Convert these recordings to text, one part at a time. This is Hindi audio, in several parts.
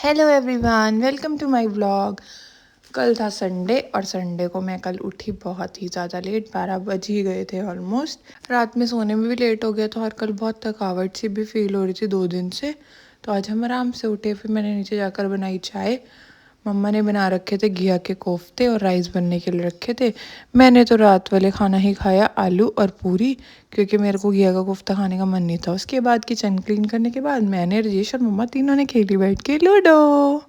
Hello everyone, welcome to my vlog. कल था संडे और संडे को मैं कल उठी बहुत ही ज़्यादा लेट, 12 बज ही गए थे ऑलमोस्ट। रात में सोने में भी लेट हो गया था और कल बहुत थकावट सी भी फील हो रही थी 2 दिन से। तो आज हम आराम से उठे, फिर मैंने नीचे जाकर बनाई चाय। मम्मा ने बना रखे थे घिया के कोफ्ते और राइस बनने के लिए रखे थे। मैंने तो रात वाले खाना ही खाया, आलू और पूरी, क्योंकि मेरे को घिया का कोफ्ता खाने का मन नहीं था। उसके बाद किचन क्लीन करने के बाद मैंने, राजेश और मम्मा तीनों ने खेली बैठ के लूडो।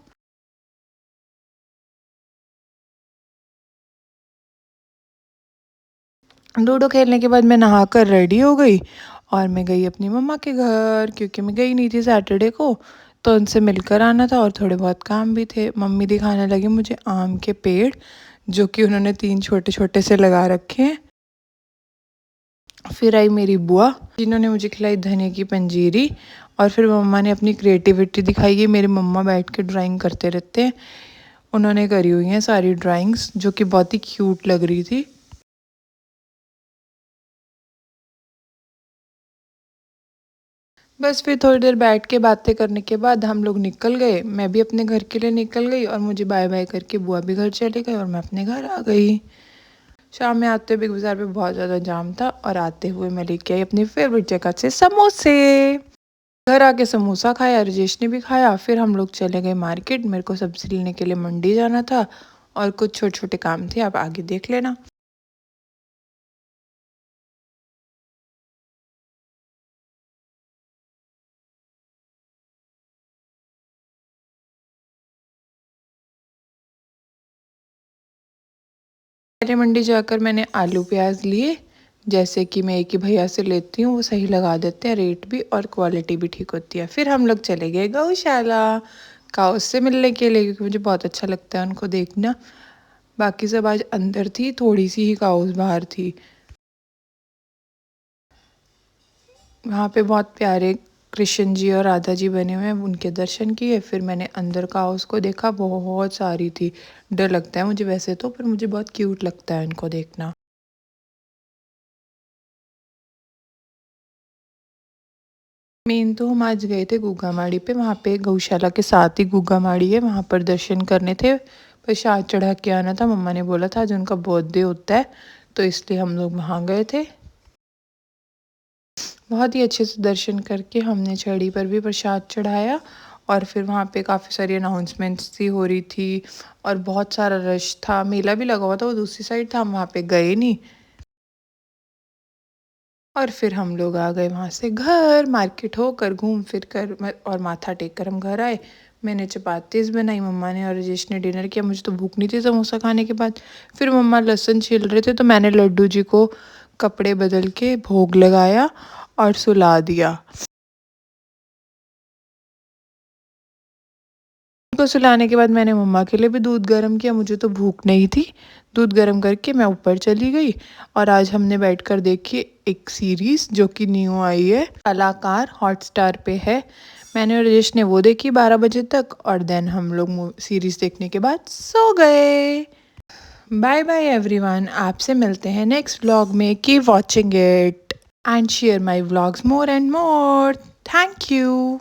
लूडो खेलने के बाद मैं नहाकर रेडी हो गई और मैं गई अपनी मम्मा के घर, क्योंकि मैं गई नहीं थी सैटरडे को, तो उनसे मिलकर आना था और थोड़े बहुत काम भी थे। मम्मी दिखाने लगी मुझे आम के पेड़, जो कि उन्होंने 3 छोटे छोटे से लगा रखे हैं। फिर आई मेरी बुआ, जिन्होंने मुझे खिलाई धनिया की पंजीरी। और फिर मम्मा ने अपनी क्रिएटिविटी दिखाई है। मेरे मम्मा बैठ के ड्राइंग करते रहते हैं। उन्होंने करी हुई हैं सारी ड्राइंग्स, जो कि बहुत ही क्यूट लग रही थी। बस फिर थोड़ी देर बैठ के बातें करने के बाद हम लोग निकल गए। मैं भी अपने घर के लिए निकल गई और मुझे बाय बाय करके बुआ भी घर चले गए और मैं अपने घर आ गई। शाम में आते हुए बिग बाज़ार पे बहुत ज़्यादा जाम था और आते हुए मैं लेके आई अपनी फेवरेट जगह से समोसे। घर आके समोसा खाया, राजेश ने भी खाया। फिर हम लोग चले गए मार्केट, मेरे को सब्जी लेने के लिए मंडी जाना था और कुछ छोटे छोटे काम थे, आप आगे देख लेना। पहले मंडी जाकर मैंने आलू प्याज लिए, जैसे कि मैं एक ही भैया से लेती हूँ, वो सही लगा देते हैं रेट भी और क्वालिटी भी ठीक होती है। फिर हम लोग चले गए गौशाला काऊ से मिलने के लिए, क्योंकि मुझे बहुत अच्छा लगता है उनको देखना। बाकी सब आज अंदर थी, थोड़ी सी ही काउस बाहर थी। वहाँ पे बहुत प्यारे कृष्ण जी और राधा जी बने हुए हैं, उनके दर्शन किए। फिर मैंने अंदर काउस को देखा, बहुत सारी थी। डर लगता है मुझे वैसे तो, पर मुझे बहुत क्यूट लगता है इनको देखना। मेन तो हम आज गए थे गुगामाड़ी पे, वहाँ पे गौशाला के साथ ही गुगामाड़ी है, वहाँ पर दर्शन करने थे। प्रसाद चढ़ा के आना था, मम्मा ने बोला था आज उनका बर्थडे होता है, तो इसलिए हम लोग वहाँ गए थे। बहुत ही अच्छे से दर्शन करके हमने छड़ी पर भी प्रसाद चढ़ाया। और फिर वहाँ पे काफ़ी सारी अनाउंसमेंट्स थी हो रही थी और बहुत सारा रश था। मेला भी लगा हुआ था, वो दूसरी साइड था, हम वहाँ पे गए नहीं। और फिर हम लोग आ गए वहाँ से घर, मार्केट होकर घूम फिर कर और माथा टेक कर हम घर आए। मैंने चपातीस बनाई, मम्मा ने और राजेश ने डिनर किया। मुझे तो भूख नहीं थी समोसा खाने के बाद। फिर मम्मा लहसुन छील रहे थे, तो मैंने लड्डू जी को कपड़े बदल के भोग लगाया और सुला दिया। उनको सुलाने के बाद मैंने मम्मा के लिए भी दूध गर्म किया, मुझे तो भूख नहीं थी। दूध गर्म करके मैं ऊपर चली गई और आज हमने बैठकर देखी एक सीरीज़, जो कि न्यू आई है, कलाकार, हॉटस्टार पे है। मैंने और राजेश ने वो देखी 12 बजे तक और देन हम लोग सीरीज़ देखने के बाद सो गए। बाय बाय एवरीवन, आपसे मिलते हैं नेक्स्ट व्लॉग में। Keep watching it and share my vlogs more and more. Thank you.